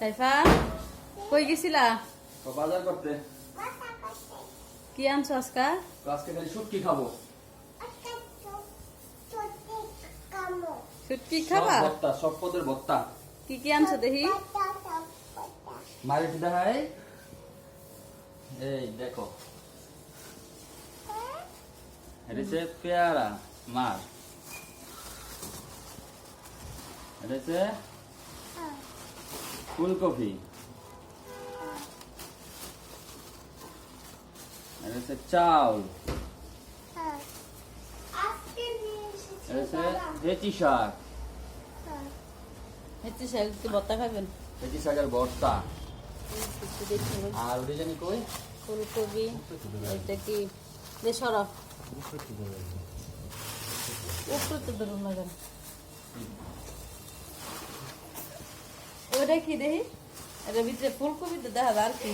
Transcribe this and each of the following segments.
সাইফা কই গেছিলা? বাজার করতে। কি আনছো আজকে? আজকে খালি শুটকি খাবো। শুটকি খাবা? ভর্তা, সব পদের ভর্তা। কি কি আনছো দেখি? মারিট দেখাই। এই দেখো, এটা হচ্ছে পেয়ারা মাছ, এটা হচ্ছে ফুলকপি, এটা হচ্ছে চাউল, এটা হচ্ছে হেঁচি শাক, হেঁচি শাক কি ভর্তা খাবেন? হেঁচি শাকের ভর্তা। আর ওটা জানি কই ফুলকপি, এটা কি বেসর উপরে তো ধরুন না কেন? ওটা কি দেখি? এটার ভিতরে ফুলকপি তো দেখা যায় আর কি?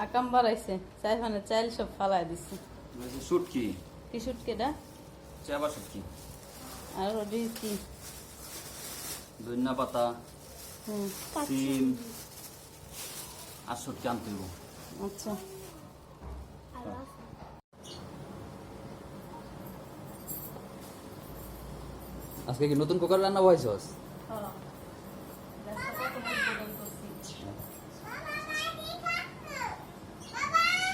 আকাম বাড়াইছে, চাইফানে চাইল সব ফালাই দিচ্ছে। শুটকি, কি শুটকিটা? চাবা শুটকি, আর ওটা কি? ধনিয়া পাতা, হুম, সিম আর শুটকি আনতে হইব। আচ্ছা। আজকে কি নতুন কুকার রান্না বসাইছস?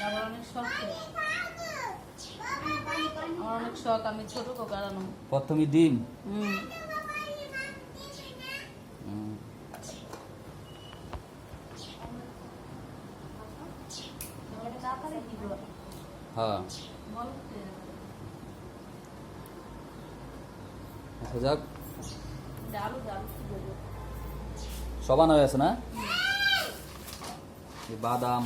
আমার অনেক শখ, আমি ছোট কুকার আনো। প্রথমে ডিম, হ্যাঁ আচ্ছা যাক, সবান হয়ে আছে না? এই বাদাম,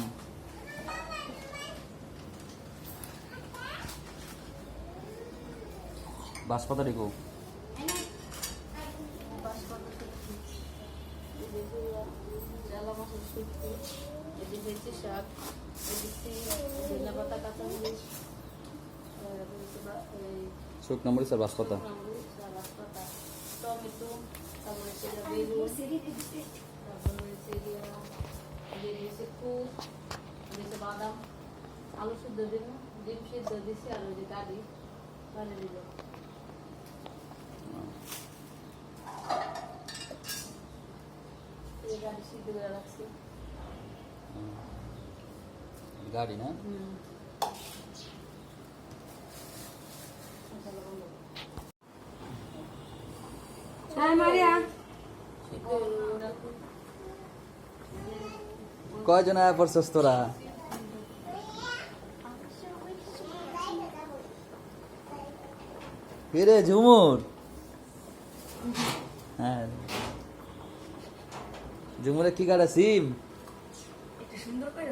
বাঁশপাতা রেখো, শাক, পাতা, কাঁচামরিচ, শুকনো মরিচ আর বাঁশপাতা, টমেটো, তারপরে বেগুন, তারপরে বাদাম, আলু সিদ্ধ দিব, ডিম সিদ্ধ দিচ্ছি, আর ওই যে গাড়ি বানিয়ে দিব। গাড়ি সিদ্ধ করে রাখছি। গাড়ি না? কয়জন আয়া পড়ছস তোরা? ফিরে ঝুমুর, হ্যাঁ ঝুমুরে কি কাটা সিম? সুন্দর করে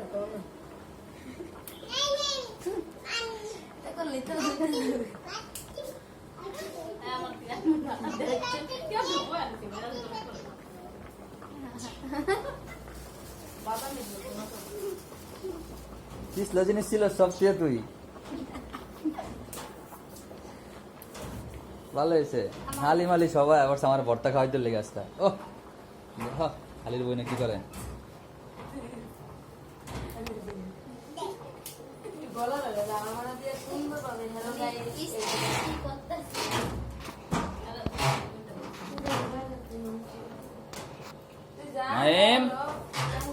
পিছলা জিনিস ছিল সব চেয়ে তুই ভালো হয়েছে। হালি মালি সবাই আবার আমার ভর্তা খাওয়াইতে লেগে আসতা। ও হালির বই না কি করে?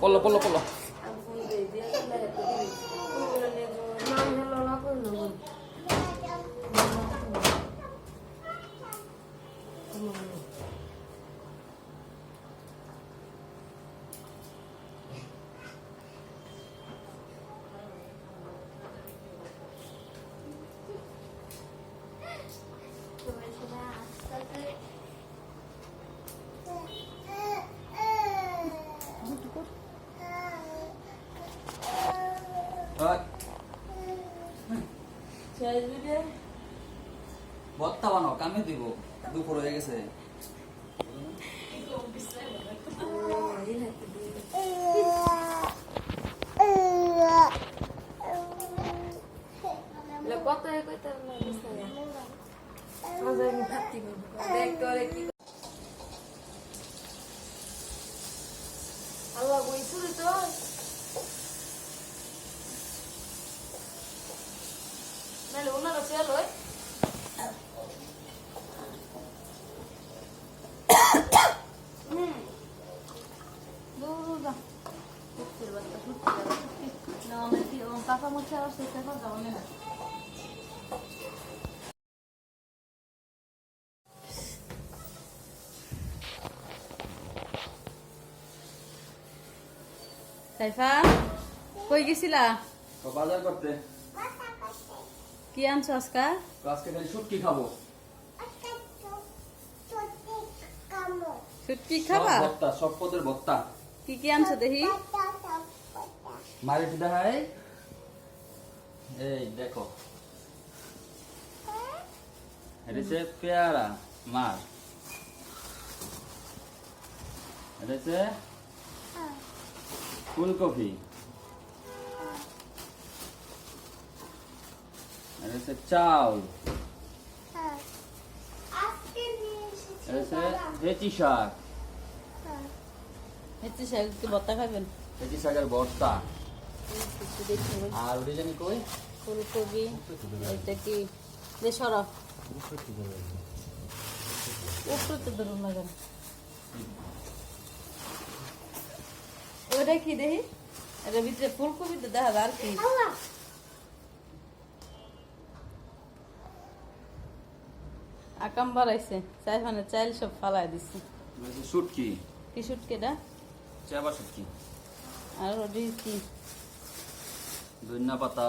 পড়লো পড়লো পড়লো। ভর্তা বানাও, কামে দিব, দুপুর হয়ে গেছে। কত কি করবো দেখ করে কি আল্লাহ বই শুরু তো নাহলে ওনারা চেয়ার হয় কাঁচা মরিচা আর সেটা যাওয়া না সাইফা কই গেছিলা বাজার করতে। কি আনছো আজকা আজকে খালি শুটকি খাবো। শুটকি খাবা ভর্তা, সব পদের ভর্তা। কি কি আনছো দেখি মারিটি দেখাই, এই দেখো, এটা হচ্ছে পেয়ারা মাছ, এটা হচ্ছে ফুলকপি, এটা হচ্ছে চাউল, এটা হচ্ছে হেঁচি শাক, হেঁচি শাক কি ভর্তা খাবেন হেঁচি শাকের ভর্তা। একটু দেখি আর ওটা জানি কই ফুলকপি এটা কি সরা উপরে তো ধরুন না কেন ওটা কি দেখি এটার ভিতরে ফুলকপি তো দেখা যায় আর কি আকাম বাড়াইছে চাই মানে চাইল সব ফালাই দিচ্ছে শুটকি, কি শুটকিটা চাবা শুটকি, আর ওটি কি ধনিয়া পাতা,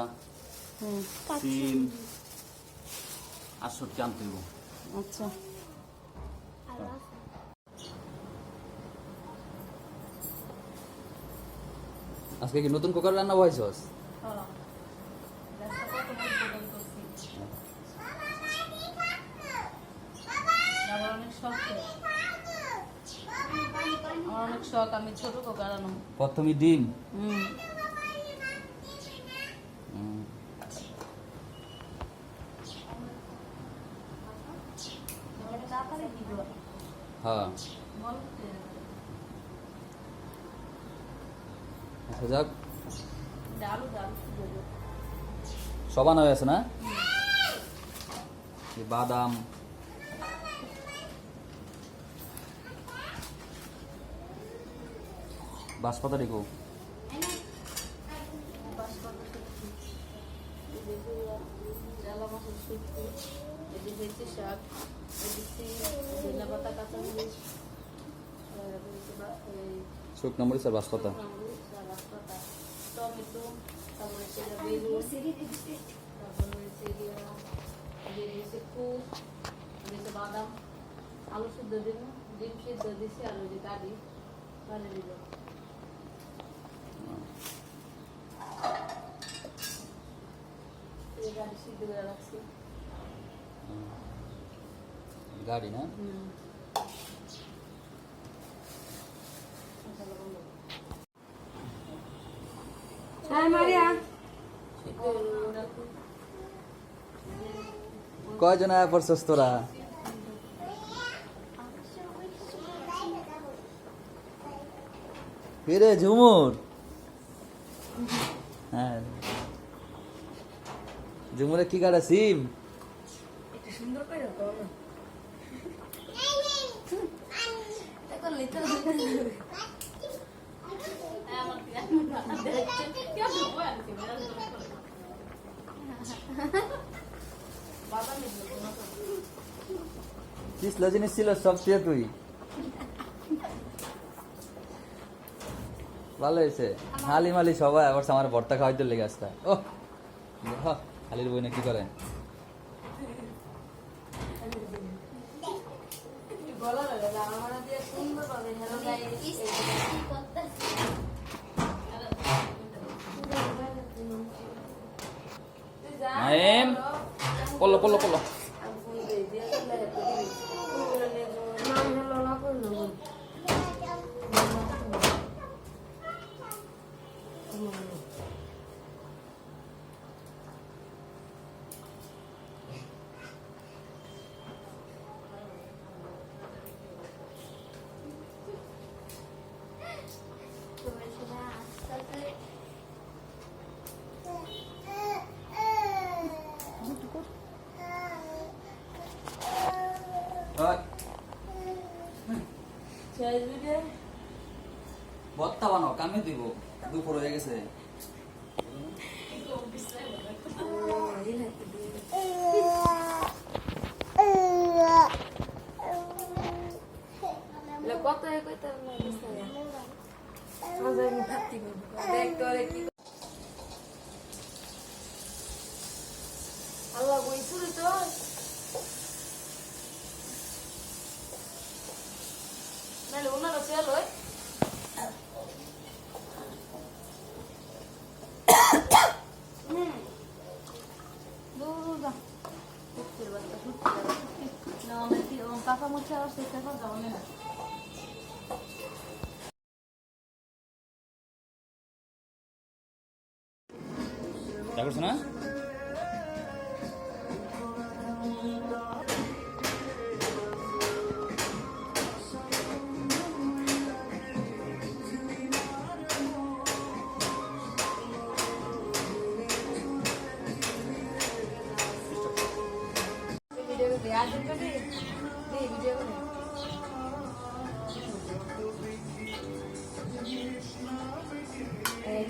হুম সিম আর শুটকি আনতে হইব। আচ্ছা আজকে কি নতুন কুকার রান্না বসাইছস? আমার অনেক শখ আমি ছোট কুকার আনো প্রথমে ডিম, হ্যাঁ আচ্ছা যাক, সবান হয়ে আছে না, এই বাদাম, বাঁশপাতা রেখো, শাক ধনিয়া পাতা কাঁচামরিচ শুকনো মরিচ আর বাঁশপাতা, টমেটো তারপরে বেগুন তারপরে বাদাম আলু সিদ্ধ দিব ডিম সিদ্ধ দিছি আর ওই যে গাড়ি গাড়ি দিব গাড়ি সিদ্ধ করে রাখছি গাড়ি না, কয়জন আয়া পড়ছস তোরা? ফিরে ঝুমুর, হ্যাঁ ঝুমুরে কি কাটা সিম, সুন্দর করে পিছলা জিনিস ছিল সব চেয়ে তুই, ভালো হয়েছে। হালি মালি সবাই আবার আমার ভর্তা খাওয়াইতে লেগে আসতা। ও হালির বই না কি করে, নাইম পড়লো পড়লো পড়লো, কেমনে দিব দুপুর হয়ে গেছে কত কত আল্লাহ বই শুরু তো নাহলে ওনারা চেয়াল হয় কাকা মুছে আর সেটা যাওয়া না করছো না ভিডিও করতে আর দিন করে দে ভিডিও করে এই